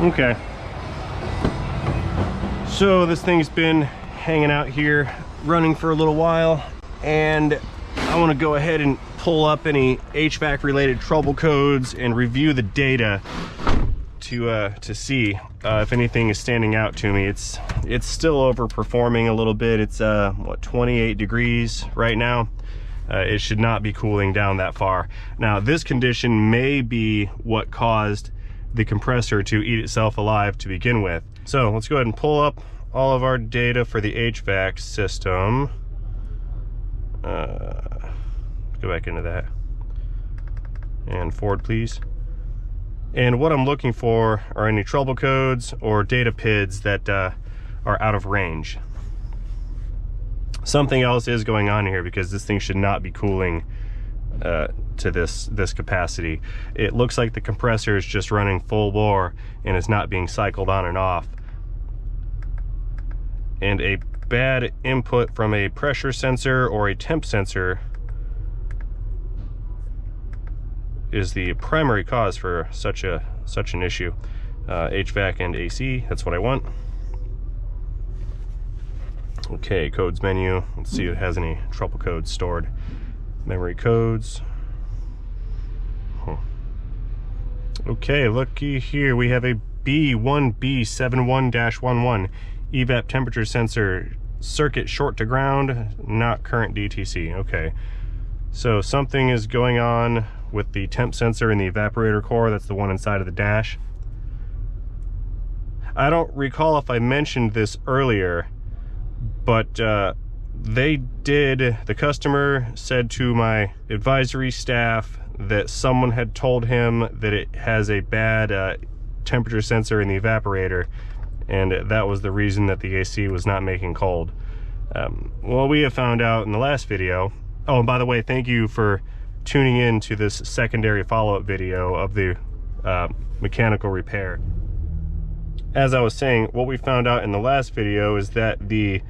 Okay. So this thing's been hanging out here, running for a little while, and I want to go ahead and pull up any HVAC related trouble codes and review the data to see if anything is standing out to me. It's still overperforming a little bit. It's what, 28 degrees right now. It should not be cooling down that far. Now this condition may be what caused the compressor to eat itself alive to begin with. So let's go ahead and pull up all of our data for the HVAC system. Let's go back into that and forward, please. And what I'm looking for are any trouble codes or data PIDs that are out of range. Something else is going on here, because this thing should not be cooling to this capacity. It looks like the compressor is just running full bore and is not being cycled on and off. And a bad input from a pressure sensor or a temp sensor is the primary cause for such an issue. HVAC and AC, that's what I want. Okay, codes menu. Let's see if it has any trouble codes stored. Memory codes. Okay, looky here. We have a B1B71-11 evap temperature sensor, circuit short to ground, not current DTC. Okay, so something is going on with the temp sensor in the evaporator core. That's the one inside of the dash. I don't recall if I mentioned this earlier, but the customer said to my advisory staff that someone had told him that it has a bad temperature sensor in the evaporator, and that was the reason that the AC was not making cold. Well, we have found out in the last video. Oh, and by the way, thank you for tuning in to this secondary follow-up video of the mechanical repair. As I was saying, what we found out in the last video is that the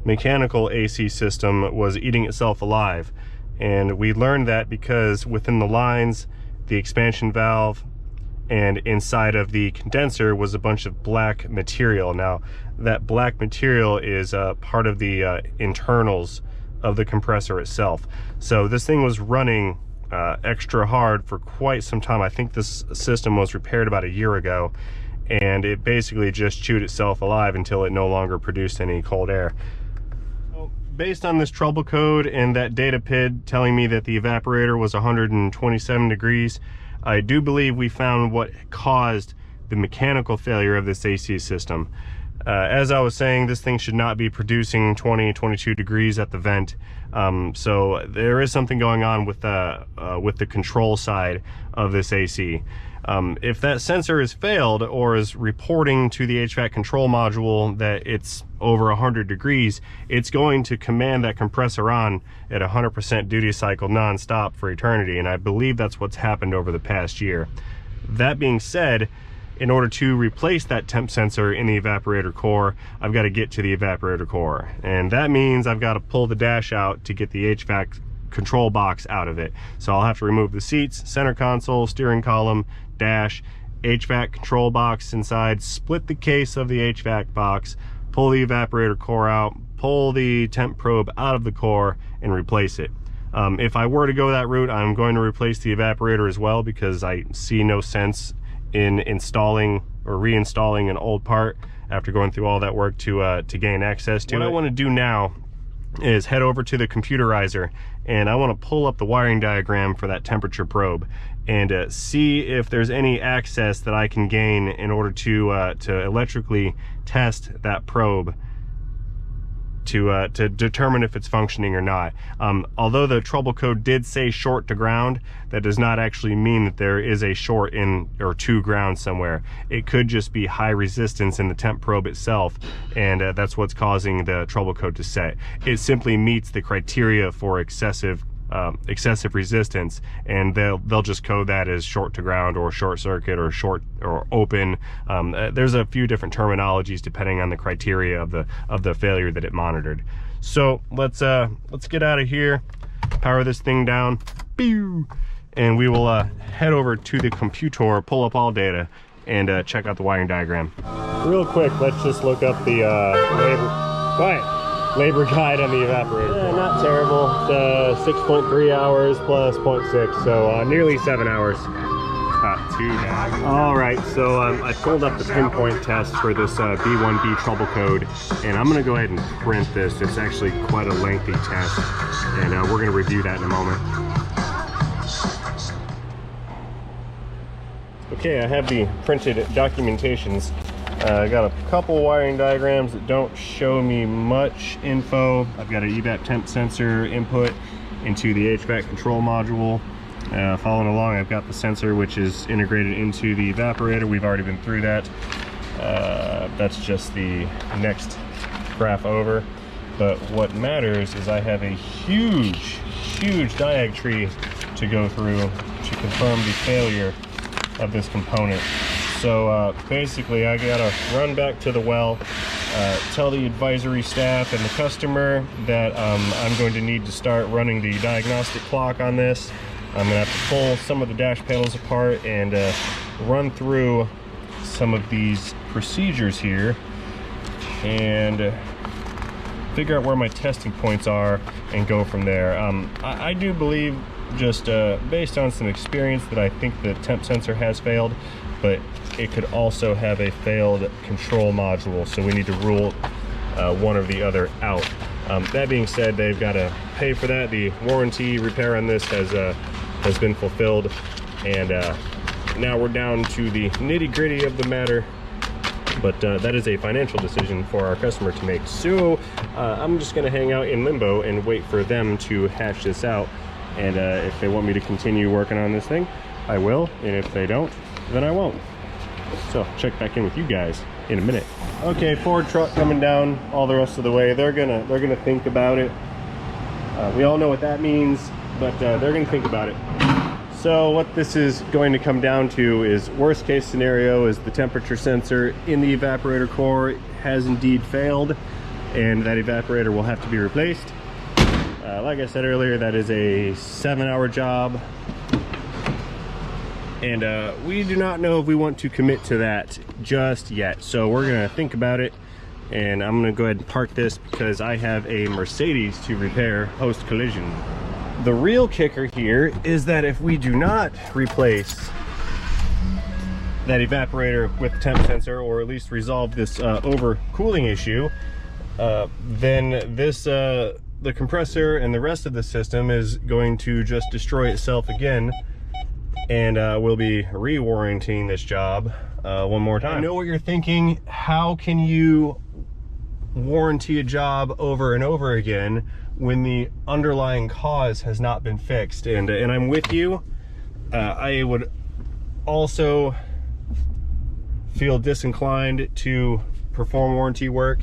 mechanical AC system was eating itself alive, and we learned that because within the lines, the expansion valve and inside of the condenser was a bunch of black material. Now that black material is part of the internals of the compressor itself. So this thing was running extra hard for quite some time. I think this system was repaired about a year ago, and it basically just chewed itself alive until it no longer produced any cold air. So based on this trouble code and that data PID telling me that the evaporator was 127 degrees, I do believe we found what caused the mechanical failure of this AC system. As I was saying, this thing should not be producing 22 degrees at the vent. So there is something going on with the control side of this AC. If that sensor has failed or is reporting to the HVAC control module that it's over 100 degrees, it's going to command that compressor on at 100% duty cycle non-stop for eternity, and I believe that's what's happened over the past year. That being said, in order to replace that temp sensor in the evaporator core, I've got to get to the evaporator core, and that means I've got to pull the dash out to get the HVAC control box out of it. So I'll have to remove the seats, center console, steering column, dash, HVAC control box inside, split the case of the HVAC box, pull the evaporator core out, pull the temp probe out of the core, and replace it. If I were to go that route, I'm going to replace the evaporator as well, because I see no sense in installing or reinstalling an old part after going through all that work to gain access to it. What I want to do now is head over to the computerizer, and I want to pull up the wiring diagram for that temperature probe and see if there's any access that I can gain in order to electrically test that probe to determine if it's functioning or not. Although the trouble code did say short to ground, that does not actually mean that there is a short in or to ground somewhere. It could just be high resistance in the temp probe itself, and that's what's causing the trouble code to set. It simply meets the criteria for excessive resistance, and they'll just code that as short to ground or short circuit or short or open. There's a few different terminologies depending on the criteria of the failure that it monitored. So let's get out of here, power this thing down, and we will head over to the computer, pull up all data, and check out the wiring diagram. Real quick, let's just look up the labor guide on the evaporator. Yeah, not terrible. It's 6.3 hours plus 0.6, so nearly 7 hours. Not too bad. All right, so I pulled up the pinpoint test for this B1B trouble code, and I'm gonna go ahead and print this. It's actually quite a lengthy test, and we're gonna review that in a moment. Okay, I have the printed documentations. I got a couple wiring diagrams that don't show me much info. I've got an evap temp sensor input into the HVAC control module. Following along, I've got the sensor which is integrated into the evaporator. We've already been through that. That's just the next graph over. But what matters is I have a huge diag tree to go through to confirm the failure of this component. So basically I gotta run back to the well, tell the advisory staff and the customer that I'm going to need to start running the diagnostic clock on this. I'm gonna have to pull some of the dash panels apart and run through some of these procedures here and figure out where my testing points are and go from there. I do believe, just based on some experience, that I think the temp sensor has failed, but it could also have a failed control module, so we need to rule one or the other out. That being said, they've got to pay for that. The warranty repair on this has been fulfilled, and now we're down to the nitty-gritty of the matter, but that is a financial decision for our customer to make. So I'm just gonna hang out in limbo and wait for them to hash this out, and if they want me to continue working on this thing, I will, and if they don't, then I won't. So check back in with you guys in a minute. Okay, Ford truck coming down all the rest of the way. They're gonna think about it. We all know what that means, but they're gonna think about it. So what this is going to come down to is, worst case scenario is the temperature sensor in the evaporator core has indeed failed, and that evaporator will have to be replaced. Like I said earlier, that is a 7-hour job, and we do not know if we want to commit to that just yet. So we're gonna think about it, and I'm gonna go ahead and park this because I have a Mercedes to repair post collision. The real kicker here is that if we do not replace that evaporator with the temp sensor, or at least resolve this overcooling issue, then this the compressor and the rest of the system is going to just destroy itself again, and we'll be re-warranting this job one more time. I know what you're thinking. How can you warranty a job over and over again when the underlying cause has not been fixed? And I'm with you. I would also feel disinclined to perform warranty work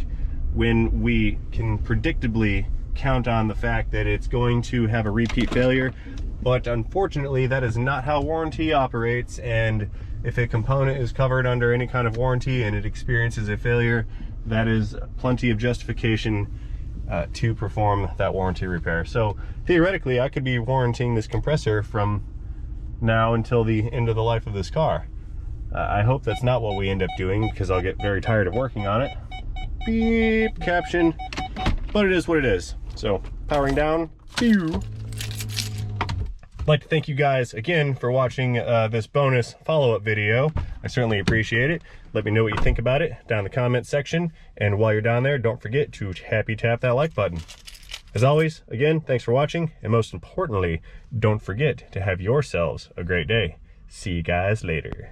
when we can predictably count on the fact that it's going to have a repeat failure. But unfortunately, that is not how warranty operates, and if a component is covered under any kind of warranty and it experiences a failure, that is plenty of justification to perform that warranty repair. So theoretically, I could be warranting this compressor from now until the end of the life of this car. I hope that's not what we end up doing, because I'll get very tired of working on it. Beep caption, but it is what it is. So powering down. Pew. I'd like to thank you guys again for watching this bonus follow-up video. I certainly appreciate it. Let me know what you think about it down in the comment section. And while you're down there, don't forget to happy tap that like button. As always, again, thanks for watching. And most importantly, don't forget to have yourselves a great day. See you guys later.